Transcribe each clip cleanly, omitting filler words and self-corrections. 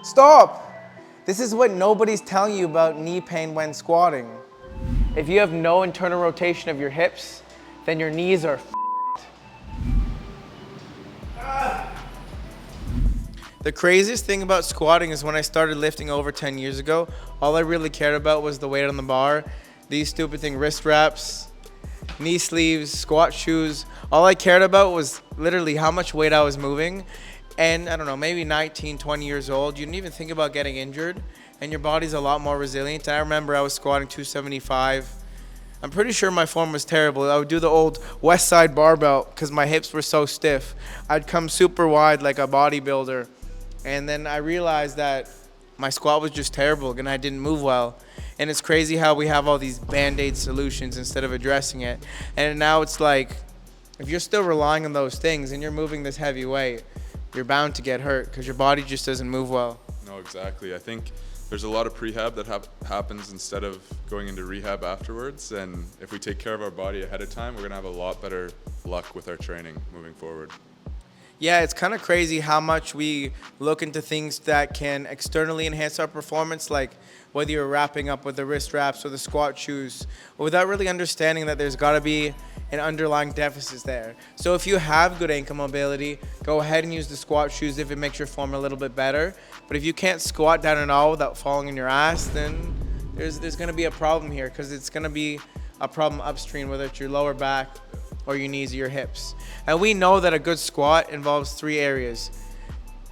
Stop! This is what nobody's telling you about knee pain when squatting. If you have no internal rotation of your hips, then your knees are The craziest thing about squatting is when I started lifting over 10 years ago, all I really cared about was the weight on the bar, these stupid thing, wrist wraps, knee sleeves, squat shoes. All I cared about was literally how much weight I was moving. And I don't know, maybe 19, 20 years old, you didn't even think about getting injured, and your body's a lot more resilient. I remember I was squatting 275. I'm pretty sure my form was terrible. I would do the old west side barbell because my hips were so stiff. I'd come super wide like a bodybuilder. And then I realized that my squat was just terrible and I didn't move well. And it's crazy how we have all these band-aid solutions instead of addressing it. And now it's like, if you're still relying on those things and you're moving this heavy weight, you're bound to get hurt because your body just doesn't move well. No, exactly. I think there's a lot of prehab that happens instead of going into rehab afterwards. And if we take care of our body ahead of time, we're gonna have a lot better luck with our training moving forward. Yeah, it's kind of crazy how much we look into things that can externally enhance our performance, like whether you're wrapping up with the wrist wraps or the squat shoes, without really understanding that there's got to be an underlying deficit there. So if you have good ankle mobility, go ahead and use the squat shoes if it makes your form a little bit better. But if you can't squat down at all without falling on your ass, then there's going to be a problem here, because it's going to be a problem upstream, whether it's your lower back or your knees or your hips. And we know that a good squat involves 3 areas.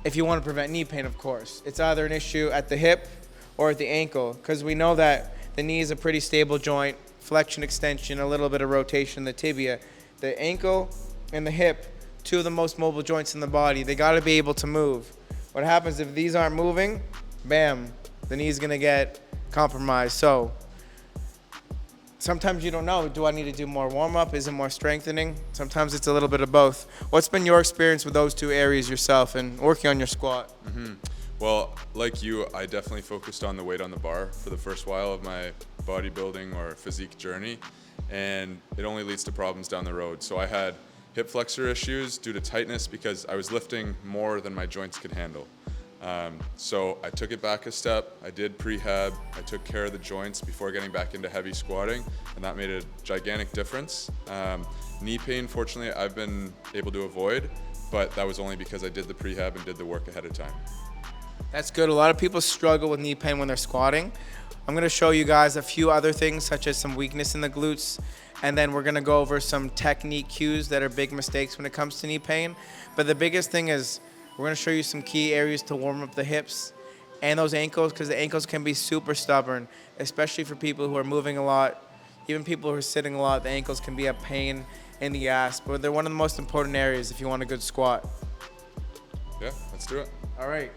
If you want to prevent knee pain, of course. It's either an issue at the hip or at the ankle, because we know that the knee is a pretty stable joint, flexion, extension, a little bit of rotation in the tibia. The ankle and the hip, 2 of the most mobile joints in the body, they got to be able to move. What happens if these aren't moving? Bam, the knee's going to get compromised. So sometimes you don't know, do I need to do more warm-up? Is it more strengthening? Sometimes it's a little bit of both. What's been your experience with those 2 areas yourself and working on your squat? Well, like you, I definitely focused on the weight on the bar for the first while of my bodybuilding or physique journey, and it only leads to problems down the road. So I had hip flexor issues due to tightness because I was lifting more than my joints could handle. So I took it back a step. I did prehab. I took care of the joints before getting back into heavy squatting, and that made a gigantic difference. Knee pain, fortunately, I've been able to avoid, but that was only because I did the prehab and did the work ahead of time. That's good. A lot of people struggle with knee pain when they're squatting. I'm going to show you guys a few other things, such as some weakness in the glutes, and then we're going to go over some technique cues that are big mistakes when it comes to knee pain. But the biggest thing is we're going to show you some key areas to warm up the hips and those ankles, because the ankles can be super stubborn, especially for people who are moving a lot. Even people who are sitting a lot, the ankles can be a pain in the ass, but they're one of the most important areas if you want a good squat. Yeah, let's do it. All right.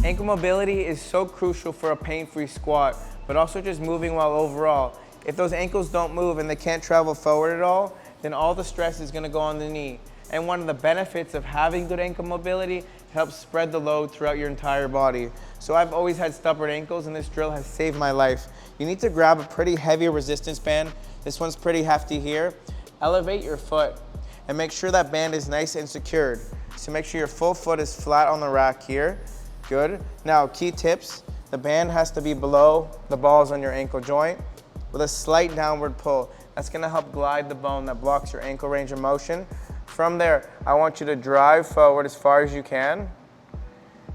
Ankle mobility is so crucial for a pain-free squat, but also just moving well overall. If those ankles don't move and they can't travel forward at all, then all the stress is going to go on the knee. And one of the benefits of having good ankle mobility helps spread the load throughout your entire body. So I've always had stubborn ankles, and this drill has saved my life. You need to grab a pretty heavy resistance band. This one's pretty hefty here. Elevate your foot and make sure that band is nice and secured. So make sure your full foot is flat on the rack here. Good. Now, key tips. The band has to be below the balls on your ankle joint with a slight downward pull. That's going to help glide the bone that blocks your ankle range of motion. From there, I want you to drive forward as far as you can.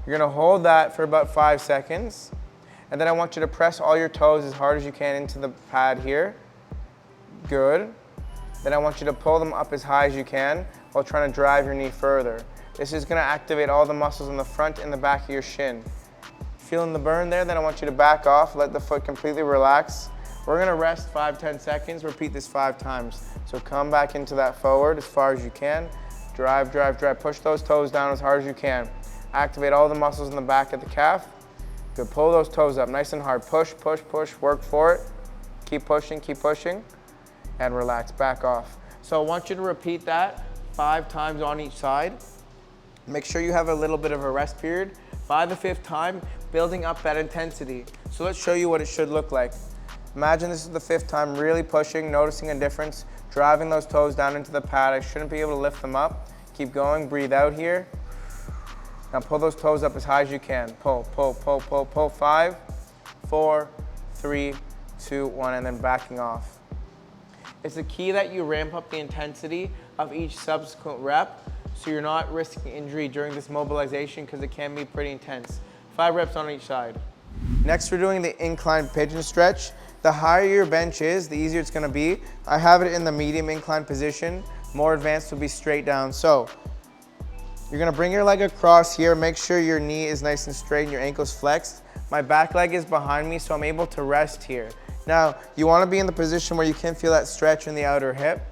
You're going to hold that for about 5 seconds. And then I want you to press all your toes as hard as you can into the pad here. Good. Then I want you to pull them up as high as you can while trying to drive your knee further. This is going to activate all the muscles in the front and the back of your shin. Feeling the burn there? Then I want you to back off, let the foot completely relax. We're going to rest 5-10 seconds, repeat this 5 times. So come back into that forward as far as you can. Drive, drive, drive. Push those toes down as hard as you can. Activate all the muscles in the back of the calf. Good, pull those toes up nice and hard. Push, push, push, work for it. Keep pushing, and relax, back off. So I want you to repeat that 5 times on each side. Make sure you have a little bit of a rest period. By the 5th time, building up that intensity. So let's show you what it should look like. Imagine this is the 5th time, really pushing, noticing a difference, driving those toes down into the pad. I shouldn't be able to lift them up. Keep going, breathe out here. Now pull those toes up as high as you can. Pull, pull, pull, pull, pull. 5, 4, 3, 2, 1, and then backing off. It's the key that you ramp up the intensity of each subsequent rep so you're not risking injury during this mobilization because it can be pretty intense. 5 reps on each side. Next, we're doing the incline pigeon stretch. The higher your bench is, the easier it's gonna be. I have it in the medium incline position. More advanced will be straight down. So you're gonna bring your leg across here. Make sure your knee is nice and straight and your ankle's flexed. My back leg is behind me, so I'm able to rest here. Now, you wanna be in the position where you can feel that stretch in the outer hip.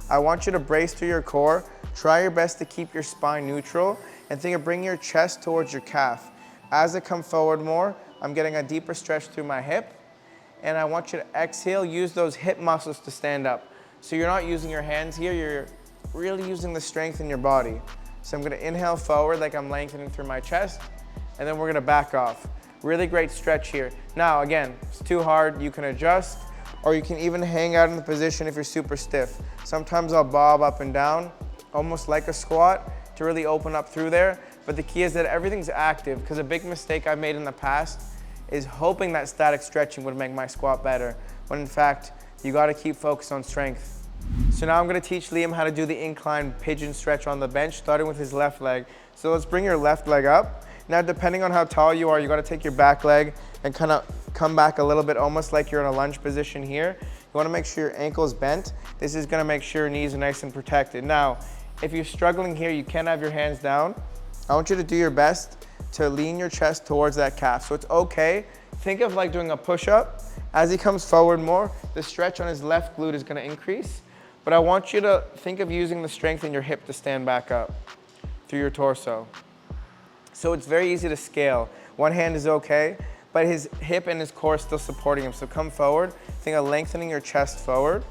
I want you to brace through your core. Try your best to keep your spine neutral and think of bringing your chest towards your calf. As I come forward more, I'm getting a deeper stretch through my hip. And I want you to exhale, use those hip muscles to stand up. So you're not using your hands here, you're really using the strength in your body. So I'm gonna inhale forward like I'm lengthening through my chest, and then we're gonna back off. Really great stretch here. Now again, if it's too hard, you can adjust, or you can even hang out in the position if you're super stiff. Sometimes I'll bob up and down, almost like a squat, to really open up through there. But the key is that everything's active, because a big mistake I've made in the past is hoping that static stretching would make my squat better, when in fact, you gotta keep focused on strength. So now I'm gonna teach Liam how to do the incline pigeon stretch on the bench, starting with his left leg. So let's bring your left leg up. Now, depending on how tall you are, you gotta take your back leg and kind of come back a little bit, almost like you're in a lunge position here. You wanna make sure your ankle's bent. This is gonna make sure your knees are nice and protected. Now, if you're struggling here, you can have your hands down. I want you to do your best to lean your chest towards that calf. So it's okay. Think of like doing a push-up. As he comes forward more, the stretch on his left glute is gonna increase. But I want you to think of using the strength in your hip to stand back up through your torso. So it's very easy to scale. One hand is okay, but his hip and his core is still supporting him. So come forward, think of lengthening your chest forward.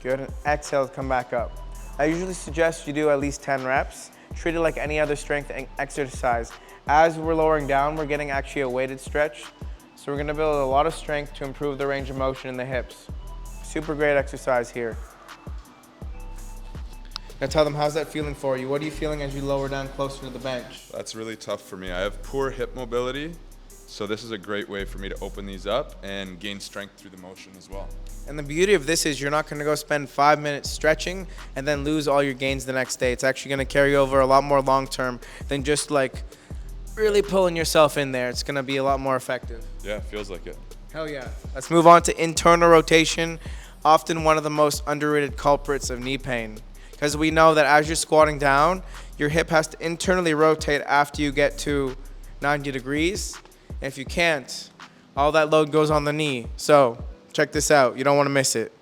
Good, and exhale to come back up. I usually suggest you do at least 10 reps. Treat it like any other strength exercise. As we're lowering down, we're getting actually a weighted stretch. So we're gonna build a lot of strength to improve the range of motion in the hips. Super great exercise here. Now tell them, how's that feeling for you? What are you feeling as you lower down closer to the bench? That's really tough for me. I have poor hip mobility, so this is a great way for me to open these up and gain strength through the motion as well. And the beauty of this is you're not gonna go spend 5 minutes stretching and then lose all your gains the next day. It's actually gonna carry over a lot more long-term than just like really pulling yourself in there. It's gonna be a lot more effective. Yeah, feels like it. Hell yeah. Let's move on to internal rotation, often one of the most underrated culprits of knee pain. Because we know that as you're squatting down, your hip has to internally rotate after you get to 90 degrees. And if you can't, all that load goes on the knee. So check this out, you don't wanna miss it.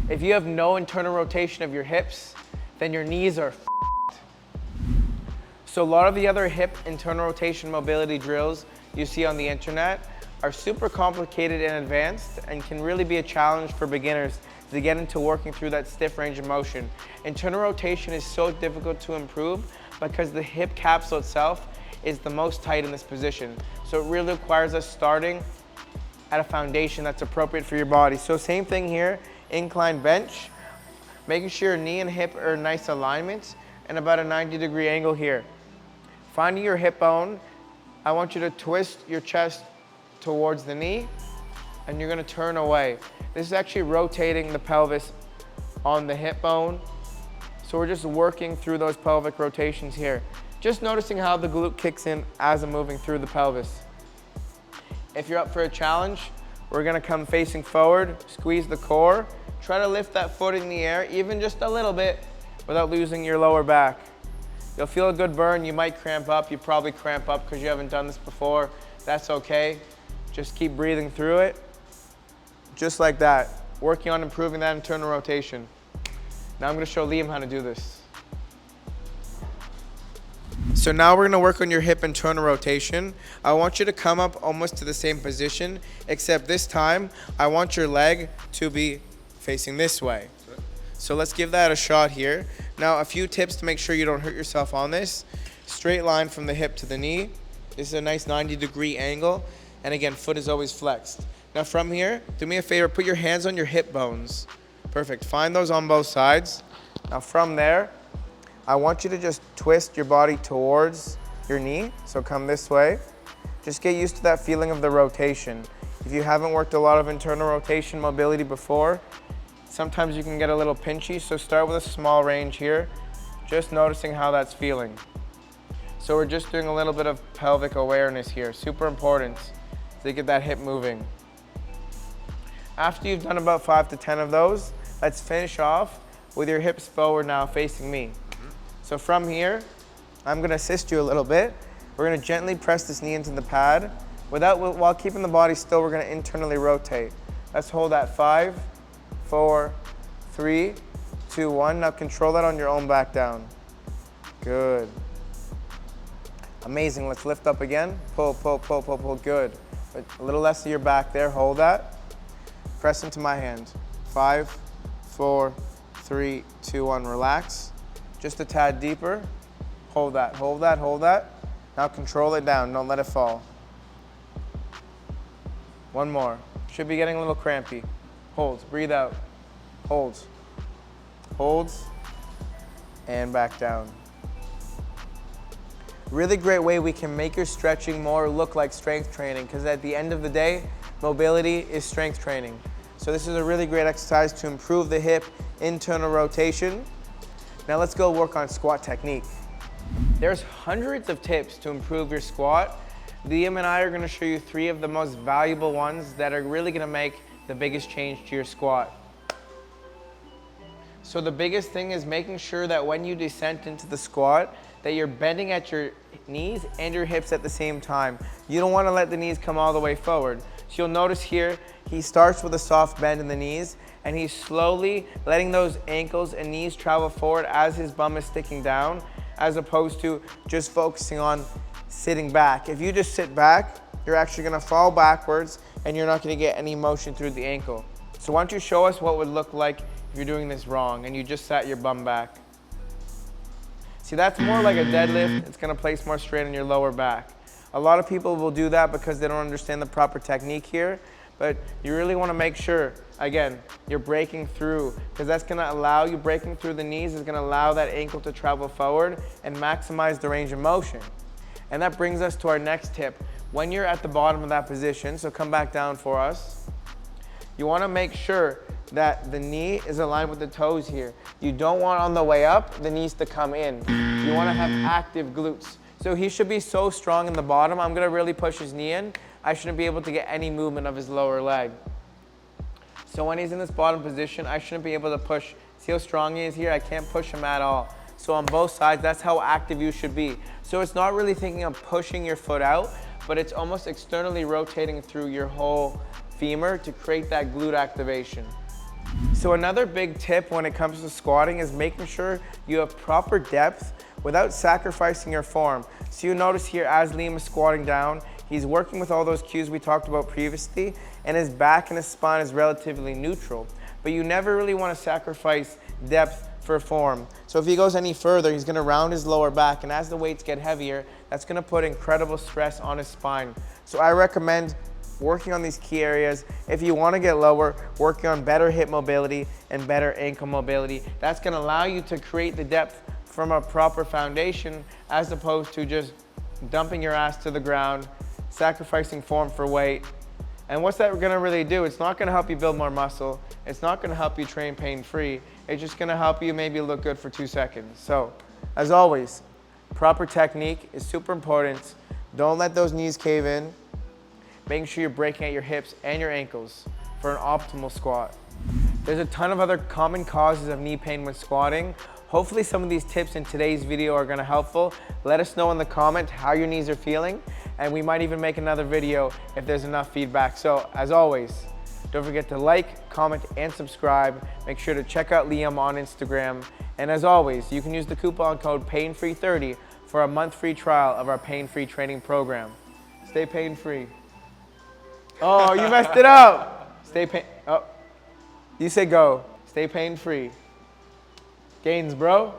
If you have no internal rotation of your hips, then your knees are So a lot of the other hip internal rotation mobility drills you see on the internet are super complicated and advanced and can really be a challenge for beginners to get into working through that stiff range of motion. Internal rotation is so difficult to improve because the hip capsule itself is the most tight in this position. So it really requires us starting at a foundation that's appropriate for your body. So same thing here, incline bench, making sure your knee and hip are in nice alignment and about a 90-degree angle here. Finding your hip bone, I want you to twist your chest towards the knee and you're gonna turn away. This is actually rotating the pelvis on the hip bone. So we're just working through those pelvic rotations here. Just noticing how the glute kicks in as I'm moving through the pelvis. If you're up for a challenge, we're gonna come facing forward, squeeze the core, try to lift that foot in the air, even just a little bit, without losing your lower back. You'll feel a good burn, you might cramp up, you probably cramp up because you haven't done this before. That's okay, just keep breathing through it. Just like that, working on improving that internal rotation. Now I'm gonna show Liam how to do this. So now we're gonna work on your hip internal rotation. I want you to come up almost to the same position, except this time, I want your leg to be facing this way. So let's give that a shot here. Now a few tips to make sure you don't hurt yourself on this. Straight line from the hip to the knee. This is a nice 90-degree angle. And again, foot is always flexed. Now from here, do me a favor, put your hands on your hip bones. Perfect, find those on both sides. Now from there, I want you to just twist your body towards your knee, so come this way. Just get used to that feeling of the rotation. If you haven't worked a lot of internal rotation mobility before, sometimes you can get a little pinchy, so start with a small range here, just noticing how that's feeling. So we're just doing a little bit of pelvic awareness here, super important to get that hip moving. After you've done about 5 to 10 of those, let's finish off with your hips forward now facing me. So from here, I'm gonna assist you a little bit. We're gonna gently press this knee into the pad. While keeping the body still, we're gonna internally rotate. Let's hold that 5, 4, 3, 2, 1. Now control that on your own back down. Good. Amazing, let's lift up again. Pull, pull, pull, pull, pull, good. A little less of your back there, hold that. Press into my hand. 5, 4, 3, 2, 1, relax. Just a tad deeper. Hold that, hold that, hold that. Now control it down, don't let it fall. One more. Should be getting a little crampy. Hold, breathe out. Hold. Hold. And back down. Really great way we can make your stretching more look like strength training, because at the end of the day, mobility is strength training. So this is a really great exercise to improve the hip internal rotation. Now let's go work on squat technique. There's hundreds of tips to improve your squat. Liam and I are going to show you 3 of the most valuable ones that are really going to make the biggest change to your squat. So the biggest thing is making sure that when you descend into the squat, that you're bending at your knees and your hips at the same time. You don't want to let the knees come all the way forward. So you'll notice here, he starts with a soft bend in the knees, and he's slowly letting those ankles and knees travel forward as his bum is sticking down, as opposed to just focusing on sitting back. If you just sit back, you're actually going to fall backwards, and you're not going to get any motion through the ankle. So why don't you show us what would look like if you're doing this wrong and you just sat your bum back. See, that's more like a deadlift. It's going to place more strain on your lower back. A lot of people will do that because they don't understand the proper technique here, but you really want to make sure, again, you're breaking through, because that's going to allow you, breaking through the knees is going to allow that ankle to travel forward and maximize the range of motion. And that brings us to our next tip. When you're at the bottom of that position, so come back down for us, you want to make sure that the knee is aligned with the toes here. You don't want on the way up the knees to come in. You want to have active glutes. So he should be so strong in the bottom. I'm going to really push his knee in. I shouldn't be able to get any movement of his lower leg. So when he's in this bottom position, I shouldn't be able to push. See how strong he is here? I can't push him at all. So on both sides, that's how active you should be. So it's not really thinking of pushing your foot out, but it's almost externally rotating through your whole femur to create that glute activation. So another big tip when it comes to squatting is making sure you have proper depth without sacrificing your form. So you notice here as Liam is squatting down, he's working with all those cues we talked about previously, and his back and his spine is relatively neutral. But you never really want to sacrifice depth for form. So if he goes any further, he's going to round his lower back, and as the weights get heavier, that's going to put incredible stress on his spine. So I recommend working on these key areas. If you want to get lower, working on better hip mobility and better ankle mobility. That's going to allow you to create the depth from a proper foundation, as opposed to just dumping your ass to the ground, sacrificing form for weight. And what's that going to really do? It's not going to help you build more muscle. It's not going to help you train pain-free. It's just going to help you maybe look good for 2 seconds. So, as always, proper technique is super important. Don't let those knees cave in. Making sure you're breaking at your hips and your ankles for an optimal squat. There's a ton of other common causes of knee pain when squatting. Hopefully some of these tips in today's video are gonna helpful. Let us know in the comment how your knees are feeling, and we might even make another video if there's enough feedback. So as always, don't forget to like, comment, and subscribe. Make sure to check out Liam on Instagram. And as always, you can use the coupon code PAINFREE30 for a month free trial of our pain-free training program. Stay pain-free. Oh, you messed it up. Oh, you say go. Stay pain-free. Gains, bro.